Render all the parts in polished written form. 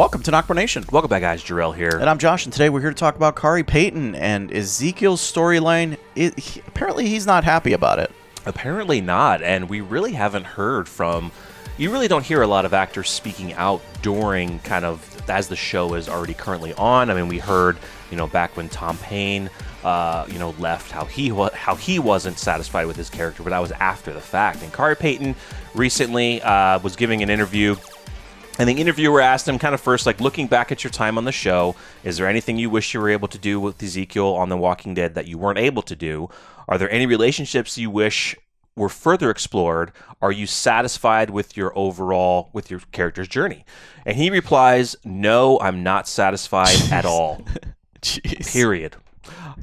Welcome to NocBro Nation. Welcome back, guys. Jarrell here. And I'm Josh, and today we're here to talk about Khary Payton and Ezekiel's storyline. Apparently, he's not happy about it. Apparently not, and we really haven't heard from... You really don't hear a lot of actors speaking out during kind of as the show is already currently on. I mean, we heard, back when Tom Payne, left, how he wasn't satisfied with his character, but that was after the fact. And Khary Payton recently was giving an interview. And the interviewer asked him kind of first, like, looking back at your time on the show, is there anything you wish you were able to do with Ezekiel on The Walking Dead that you weren't able to do? Are there any relationships you wish were further explored? Are you satisfied with your character's journey? And he replies, no, I'm not satisfied at all. Jeez. Period.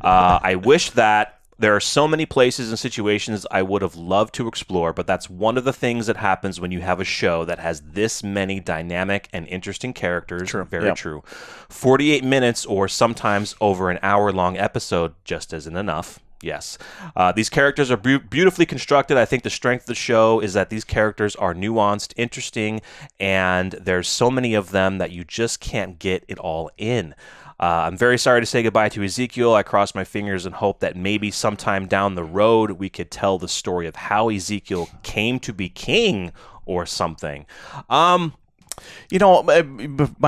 I wish that there are so many places and situations I would have loved to explore, but that's one of the things that happens when you have a show that has this many dynamic and interesting characters. True. Very Yep. true. 48 minutes or sometimes over an hour-long episode just isn't enough. Yes. These characters are beautifully constructed. I think the strength of the show is that these characters are nuanced, interesting, and there's so many of them that you just can't get it all in. I'm very sorry to say goodbye to Ezekiel. I cross my fingers and hope that maybe sometime down the road we could tell the story of how Ezekiel came to be king or something. My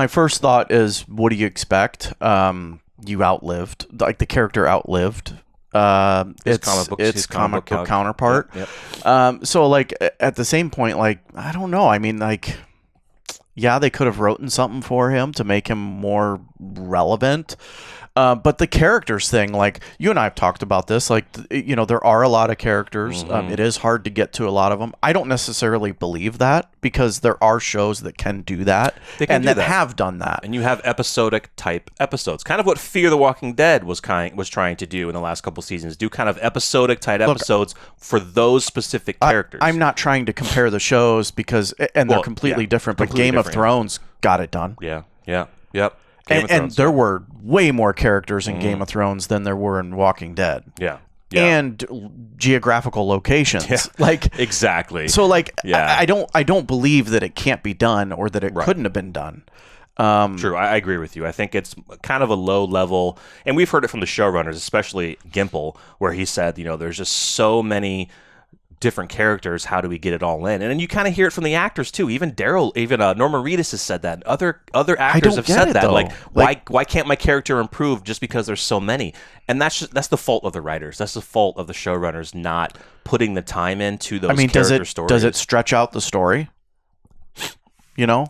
first thought is, what do you expect? You outlived, like the character outlived. Its comic book counterpart. Yep. So like at the same point, like, I don't know. I mean, like, yeah, they could have written something for him to make him more relevant. But the characters thing, like, you and I have talked about this, like, there are a lot of characters. Mm-hmm. It is hard to get to a lot of them. I don't necessarily believe that because there are shows that can do that and that have done that. And you have episodic type episodes, kind of what Fear the Walking Dead was trying to do in the last couple seasons. Do kind of episodic type episodes for those specific characters. I'm not trying to compare the shows because, they're completely different. But Game of Thrones got it done. Yeah. Yep. And there were way more characters in Game of Thrones than there were in Walking Dead. Yeah. And geographical locations. Yeah. Like, exactly. So like, yeah. I don't believe that it can't be done or that it couldn't have been done. True. I agree with you. I think it's kind of a low level, and we've heard it from the showrunners, especially Gimple, where he said, there's just so many different characters. How do we get it all in? And then you kind of hear it from the actors too. Even Norman Reedus has said that. Other actors have said that. Like, why can't my character improve just because there's so many? And that's the fault of the writers. That's the fault of the showrunners not putting the time into those character stories. Does it stretch out the story?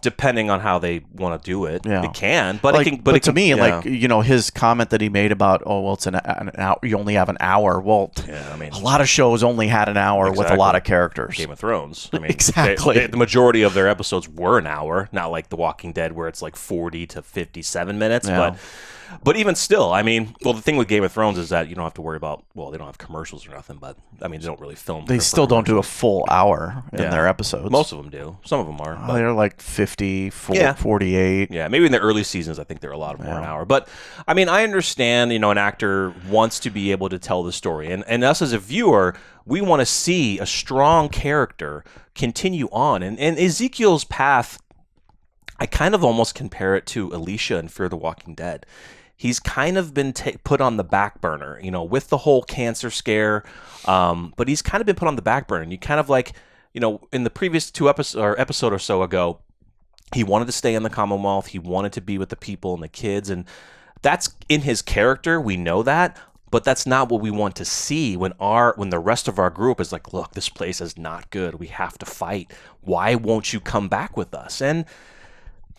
Depending on how they want to do it, it can. His comment that he made about, it's an hour, you only have an hour. Well, a lot of shows only had an hour with a lot of characters. Game of Thrones, exactly. The majority of their episodes were an hour, not like The Walking Dead where it's like 40 to 57 minutes, But even still, the thing with Game of Thrones is that you don't have to worry about, they don't have commercials or nothing, but, they don't really film. They still don't do a full hour in their episodes. Most of them do. Some of them are. They're like 50, 48. Yeah, maybe in the early seasons, I think they're a lot more an hour. But, I understand, an actor wants to be able to tell the story. And us as a viewer, we want to see a strong character continue on. And Ezekiel's path, I kind of almost compare it to Alicia in Fear the Walking Dead. He's kind of been put on the back burner, with the whole cancer scare. But he's kind of been put on the back burner. And you kind of like, in the previous episode or so ago, he wanted to stay in the Commonwealth. He wanted to be with the people and the kids. And that's in his character. We know that. But that's not what we want to see when the rest of our group is like, look, this place is not good. We have to fight. Why won't you come back with us? And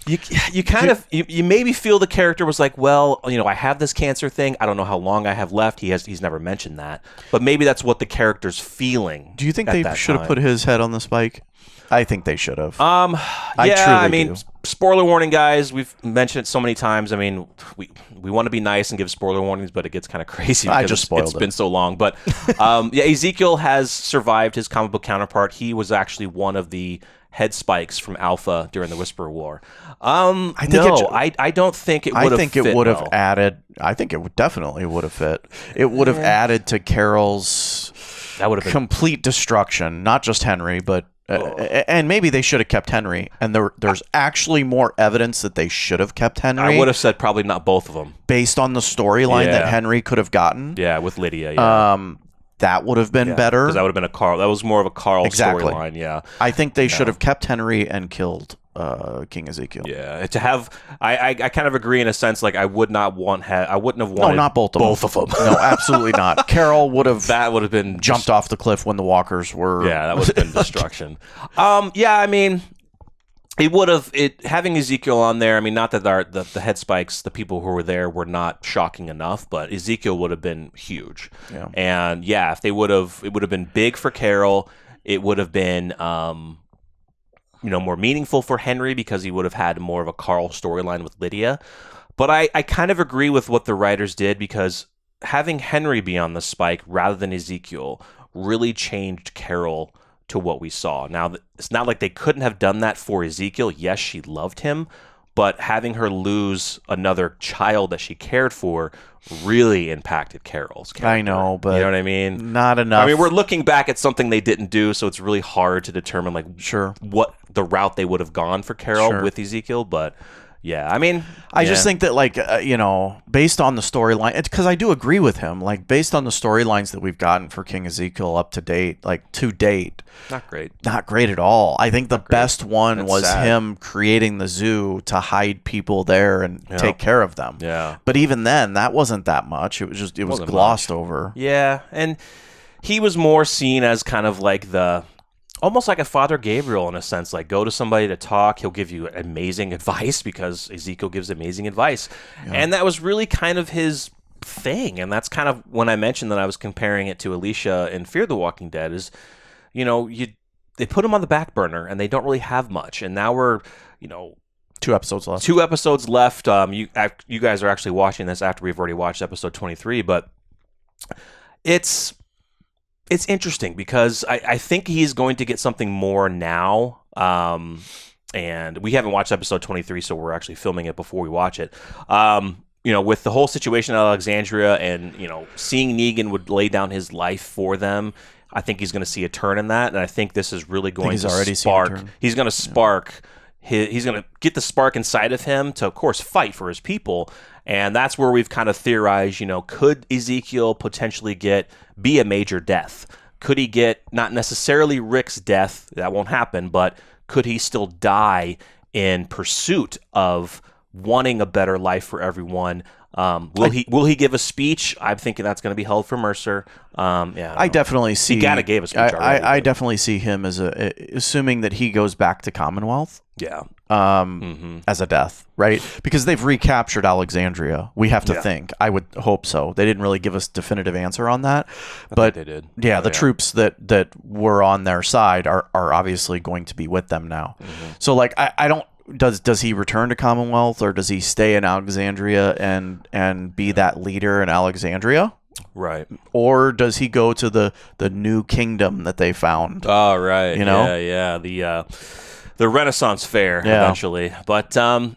you maybe feel the character was like, I have this cancer thing. I don't know how long I have left. He's never mentioned that, but maybe that's what the character's feeling. Do you think they should have put his head on the spike? I think they should have. Do. Spoiler warning, guys. We've mentioned it so many times. We want to be nice and give spoiler warnings, but it gets kind of crazy because it's been so long. But Ezekiel has survived his comic book counterpart. He was actually one of the head spikes from Alpha during the Whisperer War. I don't think it would have fit. I think it would have added. I think it definitely would have fit. It would have added to Carol's complete destruction, not just Henry, but And maybe they should have kept Henry. And there's actually more evidence that they should have kept Henry. I would have said probably not both of them. Based on the storyline that Henry could have gotten. Yeah, with Lydia. Yeah. That would have been better. Because that would have been a Carl. That was more of a Carl storyline. Yeah. I think they should have kept Henry and killed King Ezekiel. Yeah. To have, I kind of agree in a sense. Like I wouldn't have wanted. No, not both of them. No, absolutely not. Carol would have. That would have been jumped off the cliff when the walkers were. Yeah, that would have been destruction. Yeah, I mean. It would have having Ezekiel on there. I mean, not that the head spikes, the people who were there were not shocking enough, but Ezekiel would have been huge. Yeah. And yeah, if they would have, it would have been big for Carol. It would have been, more meaningful for Henry because he would have had more of a Carl storyline with Lydia. But I kind of agree with what the writers did because having Henry be on the spike rather than Ezekiel really changed Carol to what we saw. Now, it's not like they couldn't have done that for Ezekiel. Yes, she loved him, but having her lose another child that she cared for really impacted Carol's character. I know, but you know what I mean? Not enough. I mean, we're looking back at something they didn't do, so it's really hard to determine what the route they would have gone for Carol with Ezekiel, but yeah, I mean, I just think that, based on the storyline, because I do agree with him, based on the storylines that we've gotten for King Ezekiel up to date, not great. Not great at all. I think the best one was him creating the zoo to hide people there and take care of them. Yeah. But even then, that wasn't that much. It was glossed over. Yeah, and he was more seen as kind of like almost like a Father Gabriel in a sense, like go to somebody to talk. He'll give you amazing advice because Ezekiel gives amazing advice. Yeah. And that was really kind of his thing. And that's kind of when I mentioned that I was comparing it to Alicia in Fear the Walking Dead is, they put him on the back burner and they don't really have much. And now we're, 2 episodes left. 2 episodes left. You guys are actually watching this after we've already watched episode 23, but it's interesting because I think he's going to get something more now. And we haven't watched episode 23, so we're actually filming it before we watch it. With the whole situation at Alexandria and, seeing Negan would lay down his life for them, I think he's going to see a turn in that. And I think this is really going to spark. He's going to spark. He's going to get the spark inside of him to, of course, fight for his people. And that's where we've kind of theorized, could Ezekiel potentially be a major death? Could he get not necessarily Rick's death? That won't happen, but could he still die in pursuit of wanting a better life for everyone? Will he give a speech? I'm thinking that's going to be held for Mercer. I definitely see. He gotta gave a speech already. I definitely see him as assuming that he goes back to Commonwealth. Yeah. As a death, right? Because they've recaptured Alexandria. We have to think. I would hope so. They didn't really give us definitive answer on that, but they did. Yeah, the troops that were on their side are obviously going to be with them now. Mm-hmm. So I don't. Does he return to Commonwealth or does he stay in Alexandria and be that leader in Alexandria? Right. Or does he go to the new kingdom that they found? Oh, right. Yeah. The Renaissance Fair eventually. But so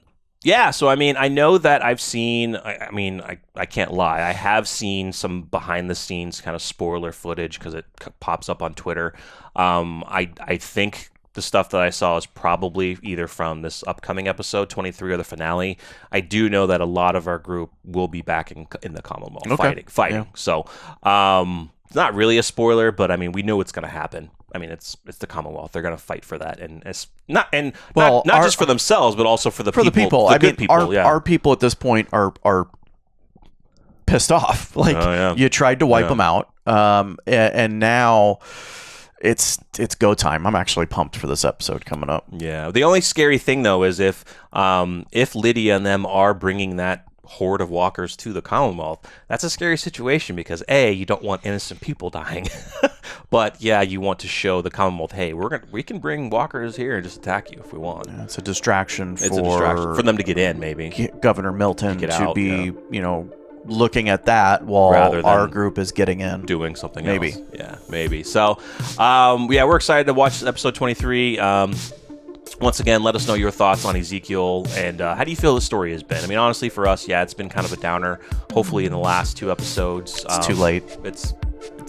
I mean, I know that I've seen. I can't lie. I have seen some behind the scenes kind of spoiler footage because it pops up on Twitter. I think the stuff that I saw is probably either from this upcoming episode 23 or the finale. I do know that a lot of our group will be back in the Commonwealth fighting. Yeah. So it's not really a spoiler, but I mean, we know what's going to happen. I mean, it's the Commonwealth. They're going to fight for that, and it's not just for themselves, but also for the people. The good people. Our people at this point are pissed off. You tried to wipe them out, and now it's go time. I'm actually pumped for this episode coming up. Yeah. The only scary thing though is if Lydia and them are bringing that horde of walkers to the Commonwealth, that's a scary situation because you don't want innocent people dying, but you want to show the Commonwealth, hey, we can bring walkers here and just attack you if we want. Yeah, it's a distraction for them to get in, maybe Governor Milton to be looking at that while our group is getting in, doing something else. Maybe. So we're excited to watch episode 23. Once again, let us know your thoughts on Ezekiel and how do you feel the story has been. I mean, honestly, for us, it's been kind of a downer. Hopefully in the last 2 episodes, it's too late. It's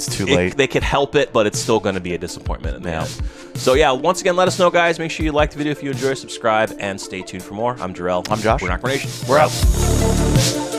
too late. They could help it, but it's still going to be a disappointment in the end. So yeah, once again, let us know, guys. Make sure you like the video if you enjoy, subscribe, and stay tuned for more. I'm Jarrell. I'm Josh. We're NocBro Nation. We're out.